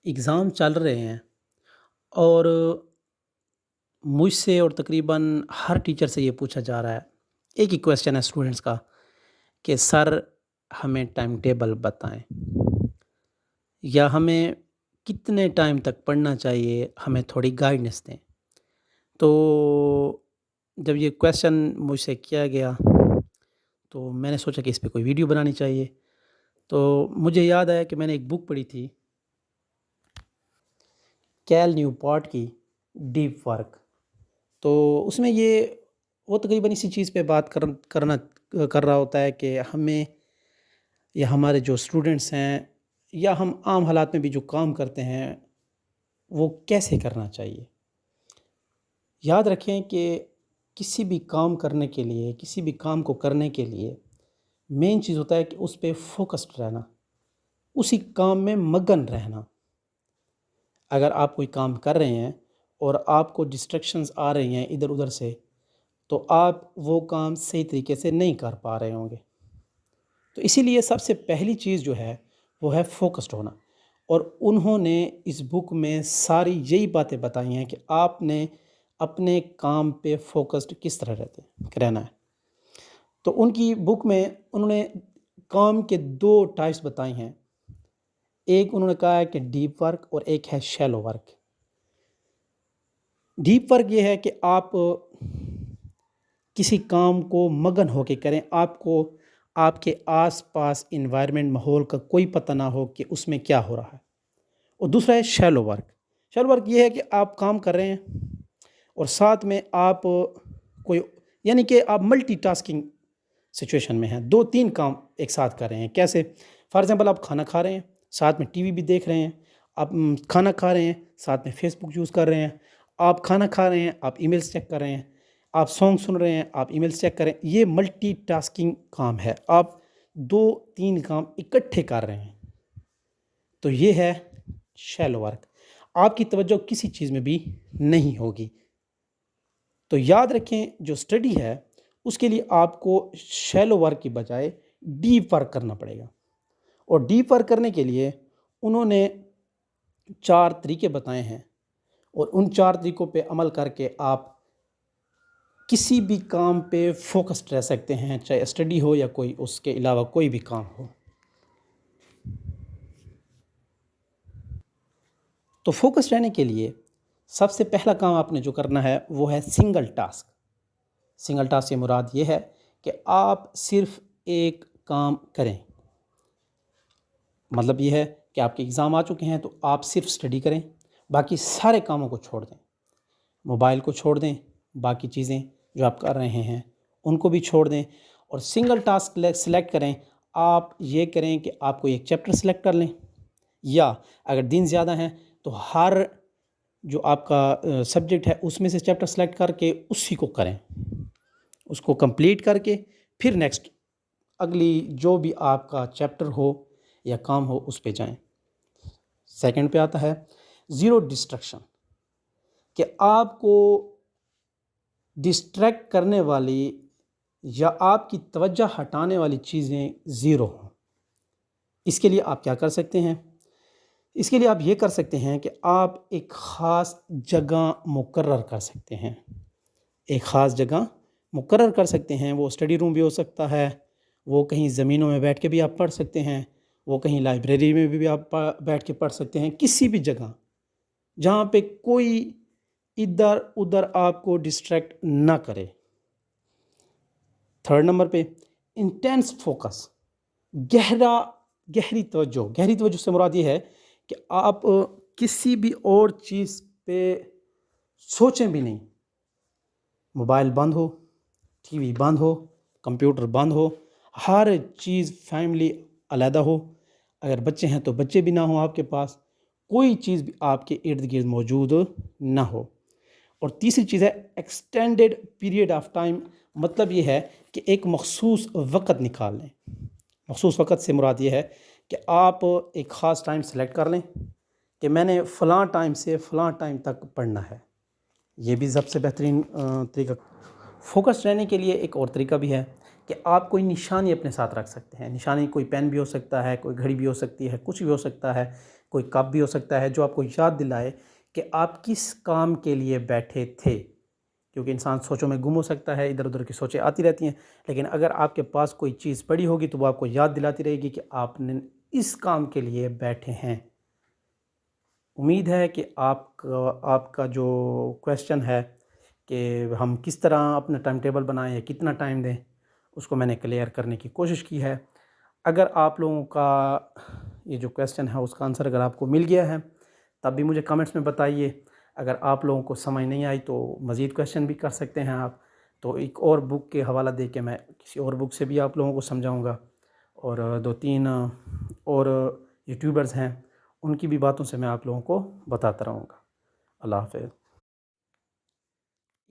Exam चल रहे हैं और मुझसे और तकरीबन हर टीचर से ये पूछा जा रहा है, एक ही क्वेश्चन है स्टूडेंट्स का कि सर हमें टाइम टेबल बताएँ या हमें कितने टाइम तक पढ़ना चाहिए, हमें थोड़ी गाइडेंस दें। तो जब ये क्वेश्चन मुझसे किया गया, तो मैंने सोचा कि इस पे कोई वीडियो बनानी चाहिए। तो मुझे याद आया कि मैंने एक बुक पढ़ी थी, कैल न्यूपोर्ट की डीप वर्क। तो उसमें ये वो तकरीबन इसी चीज़ पे बात कर रहा होता है कि हमें या हमारे जो स्टूडेंट्स हैं या हम आम हालात में भी जो काम करते हैं, वो कैसे करना चाहिए। याद रखें कि किसी भी काम करने के लिए, किसी भी काम को करने के लिए मेन चीज़ होता है कि उस पे फ़ोकस्ड रहना, उसी काम में मगन रहना। अगर आप कोई काम कर रहे हैं और आपको डिस्ट्रैक्शंस आ रही हैं इधर-उधर से, तो आप वो काम सही तरीके से नहीं कर पा रहे होंगे। तो इसीलिए सबसे पहली चीज़ जो है वो है फ़ोकस्ड होना। और उन्होंने इस बुक में सारी यही बातें बताई हैं कि आपने अपने काम पे फ़ोकस्ड किस तरह रहना है। तो उनकी बुक में उन्होंने काम के 2 टाइप्स बताए हैं। एक उन्होंने कहा है कि डीप वर्क और एक है शैलो वर्क। डीप वर्क ये है कि आप किसी काम को मगन होके करें, आपको आपके आस-पास एनवायरनमेंट माहौल का कोई पता ना हो कि उसमें क्या हो रहा है। और दूसरा है शैलो वर्क। शैलो वर्क ये है कि आप काम कर रहे हैं और साथ में आप कोई यानी कि आप मल्टीटास्किंग सिचुएशन में हैं, 2-3 काम एक साथ कर रहे हैं। कैसे? फॉर एग्ज़ाम्पल आप खाना खा रहे हैं, साथ में टीवी भी देख रहे हैं, आप खाना खा रहे हैं, साथ में फेसबुक यूज़ कर रहे हैं, आप खाना खा रहे हैं, आप ईमेल्स चेक कर रहे हैं, आप सॉन्ग सुन रहे हैं, आप ईमेल्स चेक कर रहे हैं। ये मल्टीटास्किंग काम है, आप 2-3 काम इकट्ठे कर रहे हैं। तो ये है शैलो वर्क। आपकी तवज्जो किसी चीज़ में भी नहीं होगी। तो याद रखें, जो स्टडी है उसके लिए आपको शैलो वर्क की बजाय डीप वर्क करना पड़ेगा। और डीप वर्क करने के लिए उन्होंने 4 तरीके बताए हैं और उन 4 तरीकों पे अमल करके आप किसी भी काम पे फ़ोकस्ड रह सकते हैं, चाहे स्टडी हो या कोई उसके अलावा कोई भी काम हो। तो फ़ोकस्ड रहने के लिए सबसे पहला काम आपने जो करना है वो है सिंगल टास्क। सिंगल टास्क से मुराद ये है कि आप सिर्फ़ एक काम करें। मतलब ये है कि आपके एग्ज़ाम आ चुके हैं तो आप सिर्फ़ स्टडी करें, बाकी सारे कामों को छोड़ दें। मोबाइल को छोड़ दें, बाकी चीज़ें जो आप कर रहे हैं उनको भी छोड़ दें और सिंगल टास्क सेलेक्ट करें। आप ये करें कि आप कोई एक चैप्टर सेलेक्ट कर लें या अगर दिन ज़्यादा हैं तो हर जो आपका सब्जेक्ट है उसमें से चैप्टर सेलेक्ट करके उसी को करें। उसको कंप्लीट करके फिर नेक्स्ट अगली जो भी आपका चैप्टर हो या काम हो उस पे जाएं। सेकंड पे आता है ज़ीरो डिस्ट्रैक्शन, कि आपको डिस्ट्रैक्ट करने वाली या आपकी तवज्जो हटाने वाली चीज़ें ज़ीरो हों। इसके लिए आप क्या कर सकते हैं? इसके लिए आप ये कर सकते हैं कि आप एक ख़ास जगह मुकर्रर कर सकते हैं। एक ख़ास जगह मुकर्रर कर सकते हैं, वो स्टडी रूम भी हो सकता है, वो कहीं ज़मीनों में बैठ के भी आप पढ़ सकते हैं, वो कहीं लाइब्रेरी में भी आप बैठ के पढ़ सकते हैं, किसी भी जगह जहाँ पे कोई इधर-उधर आपको डिस्ट्रैक्ट ना करे। थर्ड नंबर पे इंटेंस फोकस, गहरी तवज्जो से मुराद ये है कि आप किसी भी और चीज़ पे सोचें भी नहीं। मोबाइल बंद हो, टीवी बंद हो, कंप्यूटर बंद हो, हर चीज़ फैमिली अलहदा हो। अगर बच्चे हैं तो बच्चे भी ना हों आपके पास, कोई चीज़ भी आपके इर्द-गिर्द मौजूद ना हो। और तीसरी चीज़ है एक्सटेंडेड पीरियड ऑफ टाइम, मतलब ये है कि एक मख़सूस वक़्त निकाल लें। मख़सूस वक़्त से मुराद ये है कि आप एक ख़ास टाइम सेलेक्ट कर लें कि मैंने फ़लाँ टाइम से फ़लाँ टाइम तक पढ़ना है। ये भी सबसे बेहतरीन तरीका। फ़ोकस रहने के लिए एक और तरीका भी है کہ آپ کوئی نشانی اپنے ساتھ رکھ سکتے ہیں. نشانی کوئی پین بھی ہو سکتا ہے, کوئی گھڑی بھی ہو سکتی ہے, کچھ بھی ہو سکتا ہے, کوئی کپ بھی ہو سکتا ہے, جو آپ کو یاد دلائے کہ آپ کس کام کے لیے بیٹھے تھے. کیونکہ انسان سوچوں میں گم ہو سکتا ہے, ادھر ادھر کی سوچیں آتی رہتی ہیں, لیکن اگر آپ کے پاس کوئی چیز پڑی ہوگی تو وہ آپ کو یاد دلاتی رہے گی کہ آپ نے اس کام کے لیے بیٹھے ہیں. امید ہے کہ آپ کا جو کویسچن ہے کہ ہم کس طرح اپنا ٹائم ٹیبل بنائیں یا کتنا ٹائم دیں, اس کو میں نے کلیئر کرنے کی کوشش کی ہے. اگر آپ لوگوں کا یہ جو کویسچن ہے اس کا آنسر اگر آپ کو مل گیا ہے تب بھی مجھے کمنٹس میں بتائیے. اگر آپ لوگوں کو سمجھ نہیں آئی تو مزید کویسچن بھی کر سکتے ہیں آپ. تو ایک اور بک کے حوالہ دے کے میں کسی اور بک سے بھی آپ لوگوں کو سمجھاؤں گا, اور 2-3 اور یوٹیوبرز ہیں ان کی بھی باتوں سے میں آپ لوگوں کو بتاتا رہوں گا. اللہ حافظ.